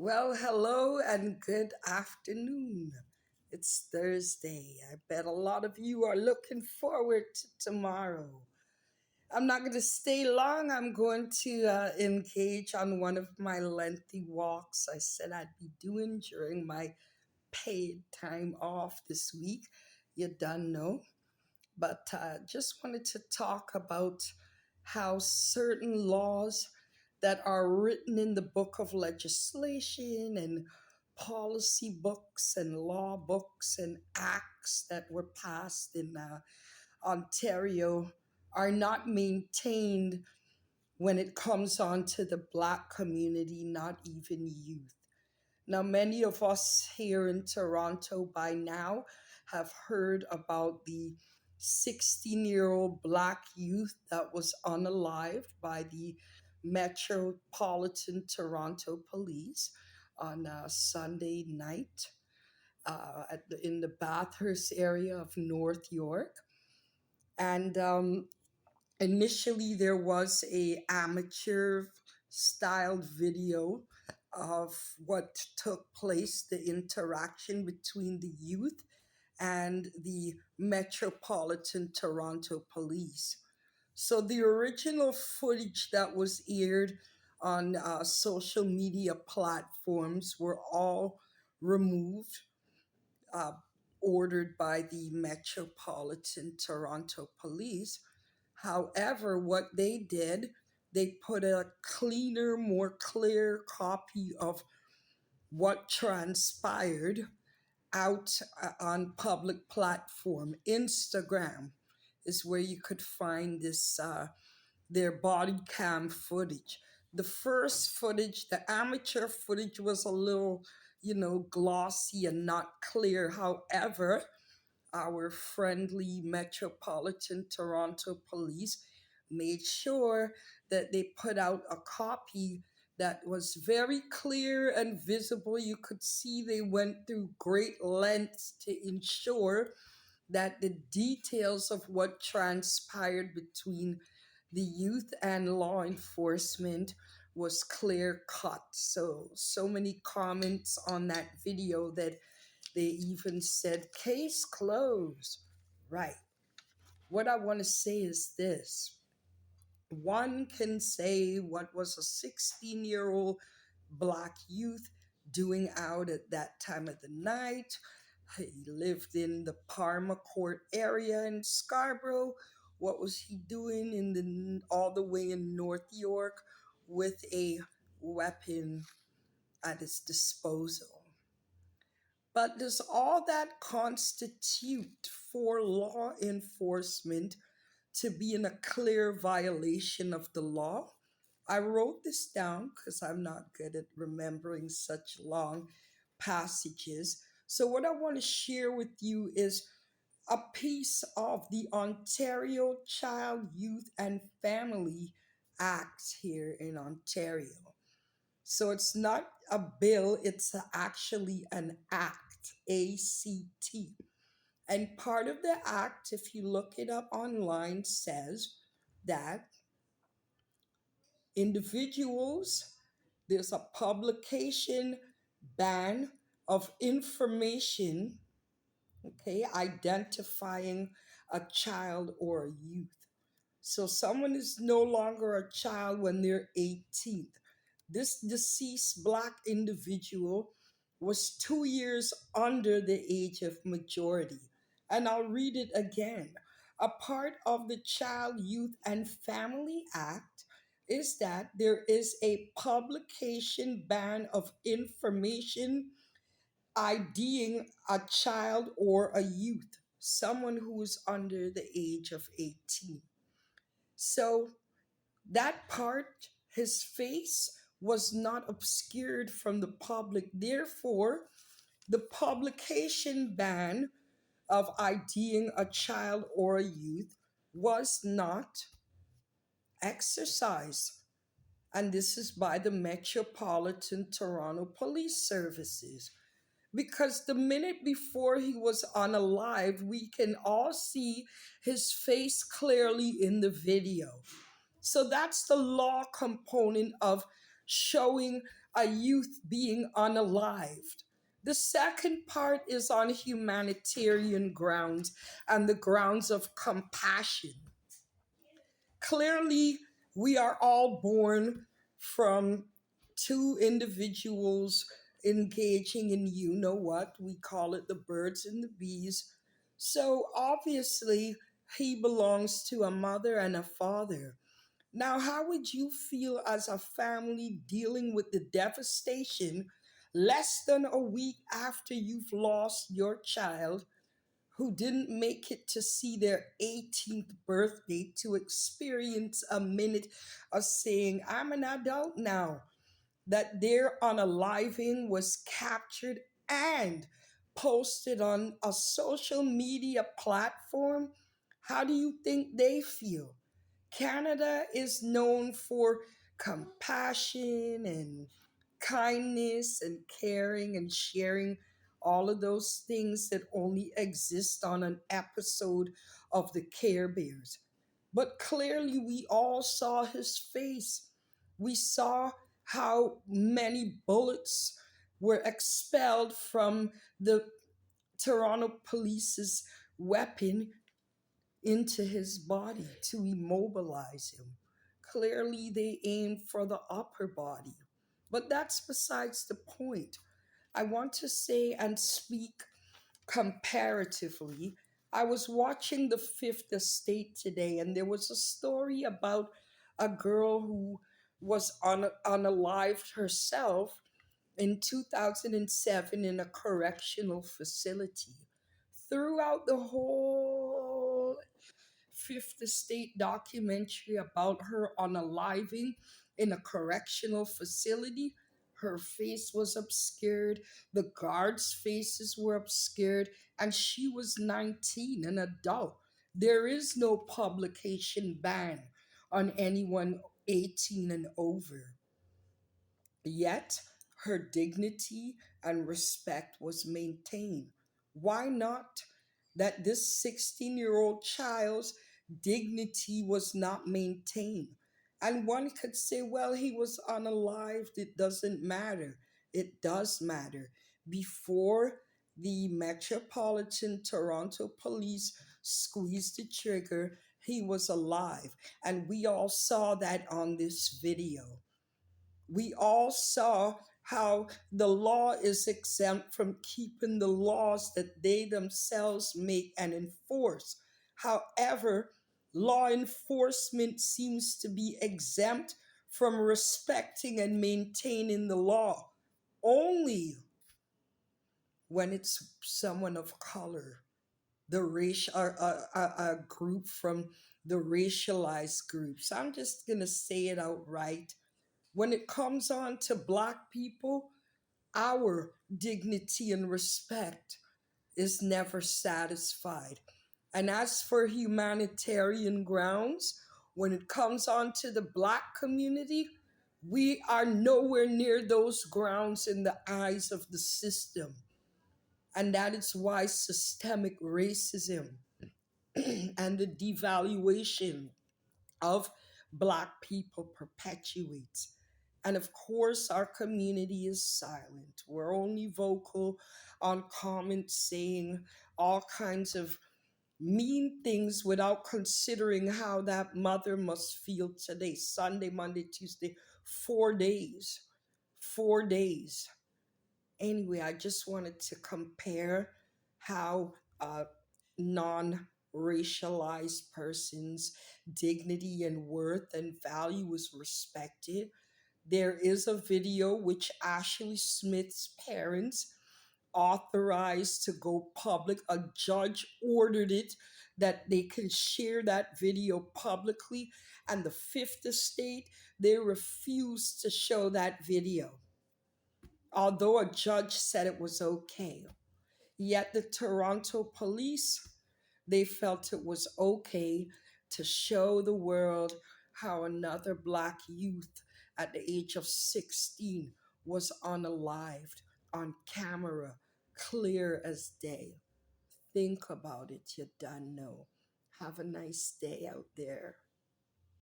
Well, hello and good afternoon. It's Thursday. I bet a lot of you are looking forward to tomorrow. I'm not going to stay long. I'm going to engage on one of my lengthy walks I said I'd be doing during my paid time off this week. You done know. But just wanted to talk about how certain laws that are written in the book of legislation and policy books and law books and acts that were passed in Ontario are not maintained when it comes on to the Black community, not even youth. Now, many of us here in Toronto by now have heard about the 16-year-old Black youth that was unalived by the Metropolitan Toronto Police on a Sunday night in the Bathurst area of North York. And initially, there was a amateur styled video of what took place, the interaction between the youth and the Metropolitan Toronto Police. So the original footage that was aired on social media platforms were all removed, uh, ordered by the Metropolitan Toronto Police. However, what they did, they put a cleaner, more clear copy of what transpired out on public platform. Instagram is where you could find this their body cam footage. The first footage, the amateur footage, was a little, glossy and not clear. However, our friendly Metropolitan Toronto Police made sure that they put out a copy that was very clear and visible. You could see they went through great lengths to ensure that the details of what transpired between the youth and law enforcement was clear cut. So many comments on that video that they even said case closed. Right. What I want to say is this: one can say what was a 16-year-old Black youth doing out at that time of the night. He lived in the Parma Court area in Scarborough. What was he doing in the all the way in North York with a weapon at his disposal? But does all that constitute for law enforcement to be in a clear violation of the law? I wrote this down because I'm not good at remembering such long passages. So, what I want to share with you is a piece of the Ontario Child, Youth, and Family Act here in Ontario. So it's not a bill, it's actually an act, ACT. And part of the act, if you look it up online, says that individuals, there's a publication ban of information, okay, identifying a child or a youth. So someone is no longer a child when they're 18. This deceased Black individual was 2 years under the age of majority. And I'll read it again. A part of the Child, Youth, and Family Act is that there is a publication ban of information IDing a child or a youth, someone who is under the age of 18. So that part, his face was not obscured from the public. Therefore, the publication ban of IDing a child or a youth was not exercised. And this is by the Metropolitan Toronto Police Services. Because the minute before he was unalive, we can all see his face clearly in the video. So that's the law component of showing a youth being unalived. The second part is on humanitarian grounds and the grounds of compassion. Clearly, we are all born from two individuals engaging in, you know what, we call it the birds and the bees. So obviously, he belongs to a mother and a father. Now, how would you feel as a family dealing with the devastation less than a week after you've lost your child who didn't make it to see their 18th birthday to experience a minute of saying, I'm an adult now? That their unaliving was captured and posted on a social media platform. How do you think they feel? Canada is known for compassion and kindness and caring and sharing all of those things that only exist on an episode of the Care Bears. But clearly, we all saw his face. We saw how many bullets were expelled from the Toronto police's weapon into his body to immobilize him. Clearly, they aimed for the upper body. But that's besides the point. I want to say and speak comparatively. I was watching The Fifth Estate today, and there was a story about a girl who was unalived herself in 2007 in a correctional facility. Throughout the whole Fifth Estate documentary about her unaliving in a correctional facility, her face was obscured, the guards' faces were obscured, and she was 19, an adult. There is no publication ban on anyone 18 and over. Yet her dignity and respect was maintained. Why not? That this 16-year-old child's dignity was not maintained. And one could say, well, he was unalived. It doesn't matter. It does matter. Before the Metropolitan Toronto Police squeezed the trigger, he was alive. And we all saw that on this video. We all saw how the law is exempt from keeping the laws that they themselves make and enforce. However, law enforcement seems to be exempt from respecting and maintaining the law only when it's someone of color, the race, a group from the racialized groups. I'm just going to say it outright. When it comes on to Black people, our dignity and respect is never satisfied. And as for humanitarian grounds, when it comes on to the Black community, we are nowhere near those grounds in the eyes of the system. And that is why systemic racism and the devaluation of Black people perpetuates. And of course, our community is silent. We're only vocal on comments saying all kinds of mean things without considering how that mother must feel today. Sunday, Monday, Tuesday, 4 days. 4 days. Anyway, I just wanted to compare how non racialized persons' dignity and worth and value is respected. There is a video which Ashley Smith's parents authorized to go public. A judge ordered it that they can share that video publicly, and the Fifth Estate, they refused to show that video, although a judge said it was okay. Yet the Toronto police, they felt it was okay to show the world how another Black youth at the age of 16 was unalived on camera, clear as day. Think about it, you done know. Have a nice day out there.